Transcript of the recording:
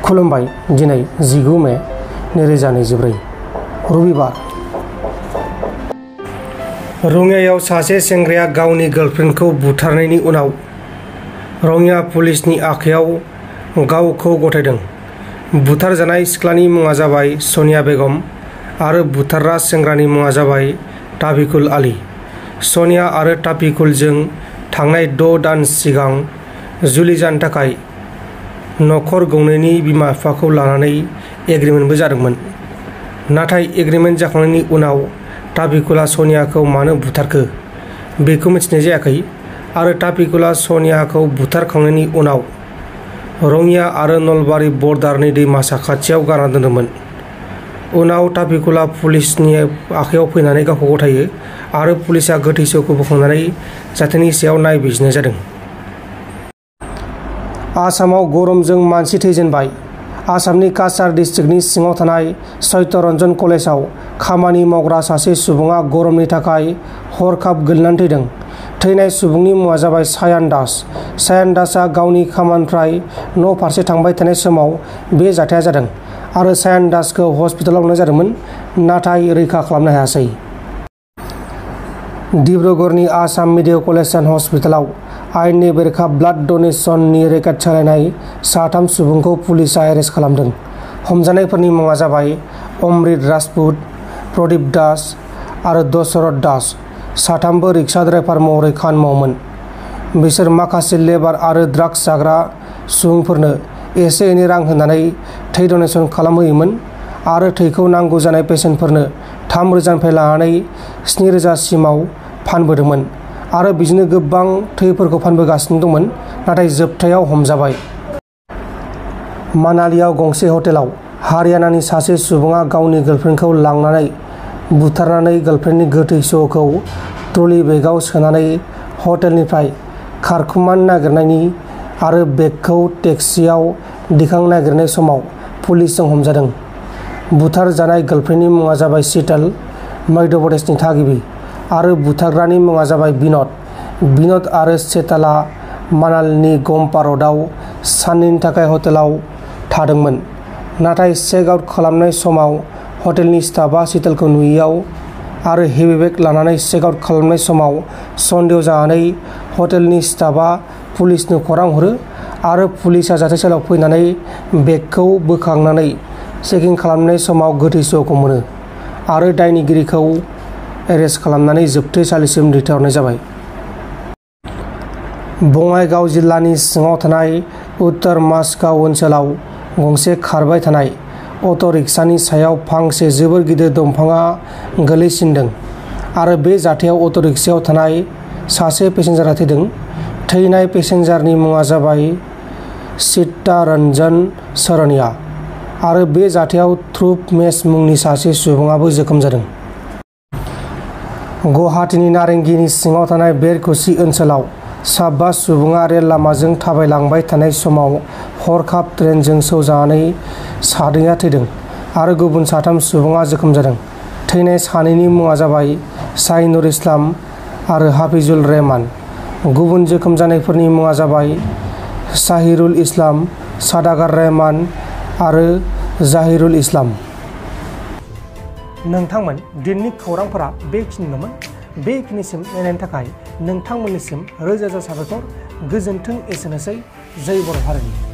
खुलुमबाय। दिनै 19 मे 2024 रबिबार। रङियायाव सासे सेंग्राया गावनि गार्लफ्रेन्डखौ बुथारनायनि उनाव रङिया पुलिसनि आखायाव गावखौ गथायदों। बुथारजानाय सिख्लानि मुङा जाबाय सनिया बेगम आरो बुथारग्रा सेंग्रानि मुङा जाबाय ताफिकुल आली। सनिया आरो ताफिकुलजों थांनाय 6 दान सिगां जुलि जानो थाखाय नखर गंनैनि बिमा-बिफाखौ लानानै एग्रिमेन्टबो जादोंमोन। नाथाय एग्रिमेन्ट जाखांनायनि उनाव ताफिकुलआ सनियाखौ मानो बुथारखो बेखौ मिथिनाय जायाखै आरो ताफिकुलआ सनियाखौ बुथारखांनायनि उनाव रङिया आरो नलबारि बर्डारनि दैमा साखाथियाव गारना दोनदोंमोन। उनाव ताफिकुलआ पुलिसनि आखायाव फैनानै गावखौ गथायो आरो पुलिसआ गोथै सहखौ बोखांनानै जाथायनि सायाव नायबिजिरनाय जादों। आसामाव गरमजों मानसि थैजेनबाय। आसामनि काछार डिस्ट्रिक्टनि सिङाव थानाय सत्यरन्जन कलेजाव खामानि मावग्रा सासे सुबुङा गरमनि थाखाय हरखाब गोलैनानै थैदों। थैनाय सुबुंनि मुङा जाबाय सायान दास। सायान दासआ गावनि खामानिनिफ्राय न'फारसे थांबाय थानाय समाव बे जाथाया जादों आरो सायान दासखौ हस्पिटालाव लांनाय जादोंमोन, नाथाय रैखा खालामनो हायासै। डिब्रुगड़नि आसाम मेडिकेल कलेज एन्ड हस्पिटालाव आयेननि बेरेखा ब्लाड डनेशननि रेकेट सालायनाय 3 सुबुंखौ पुलिसआ एरेस्ट खालामदों। हमजानायफोरनि मुङा जाबाय अमृत राजपुत, प्रदीप दास आरो दशरथ दास। 3बो रिक्सा ड्राइभार महरै खामानि मावोमोन। बिसोर माखासे लेबार आरो ड्राग्स जाग्रा सुबुंफोरनो एसे एनै रां होनानै थै डनेशन खालामहोयोमोन आरो थैखौ नांगौ जानाय पेसेन्टफोरनो 3,000निफ्राय लानानै 7,000 सिमाव फानबोदोंमोन आरो बिदिनो गोबां थैफोरखौ फानबोगासिनो दंमोन, नाथाय जोबथायाव हमजाबाय। मानालीयाव गंसे हटेलाव हारियानानि सासे सुबुङा गावनि गार्लफ्रेन्डखौ लांनानै बुथारनानै गार्लफ्रेन्डनि गोथै सहखौ ट्रली बेगआव सोनानै हटेलनिफ्राय खारखुमानो नागिरनायनि आरो बेगखौ टेक्सिआव दिखांनो नागिरनाय समाव पुलिसजों हमजादों। बुथारजानाय गार्लफ्रेन्डनि मुङा जाबाय शीतल, मध्य प्रदेशनि थागिबि आरो बुथारग्रानि मुङा जाबाय बिन'द। बिन'द आरो शीतलआ मानालीनि गम्पा र'डआव साननैनि थाखाय हटेलाव थादोंमोन, नाथाय चेक आउट खालामनाय समाव हटेलनि स्टाफआ शीतलखौ नुयैयाव आरो हेभि बेग लानानै चेक आउट खालामनाय समाव सन्देह जानानै हटेलनि स्टाफआ पुलिसनो खौरां हरो आरो पुलिसआ जाथायसालियाव फैनानै बेगखौ बोखांनानै चेकिं खालामनाय समाव गोथै सहखौ मोनो आरो दायनिगिरिखौ एरेस्ट खालामनानै जोबथेसालिसिम दैथायहरनाय जाबाय। बङाइगाव जिल्लानि सिङाव थानाय उत्तर माजगाव ओनसोलाव गंसे खारबाय थानाय अट'रिक्सानि सायाव फांसे जोबोर गिदिर दंफांआ गोलैसिनदों आरो बे जाथायाव अट'रिक्सायाव थानाय सासे पेसेन्जारआ थैदों। थैनाय पेसेन्जारनि मुङा जाबाय चित्तरन्जन सरनिया आरो बे जाथायाव ध्रुव मेश मुंनि सासे सुबुङाबो जोखोम जादों। गुवाहाटीनि नारेंगीनि सिङाव थानाय बेरकुसि ओनसोलाव 5 सुबुङा रेल लामाजों थाबायलांबाय थानाय समाव हरखाब ट्रेनजों सौजानानै 2आ थैदों आरो गुबुन 3 सुबुङा जोखोम जादों। थैनाय 2नि मुङा जाबाय शाहिनुर इस्लाम आरो हाफिजुल रहमान। गुबुन जोखोम जानायफोरनि मुङा जाबाय शाहिरुल इस्लाम, सदागर रहमान आरो जाहिरुल इस्लाम। नोंथांमोन दिनैनि खौरांफोरा बेखिनिल'मोन। बेखिनिसिम नायनायनि थाखाय नोंथांमोननिसिम रोजा रोजा साबायखर। गोजोन्थों। एसेनोसै। जय बर' हारिनि।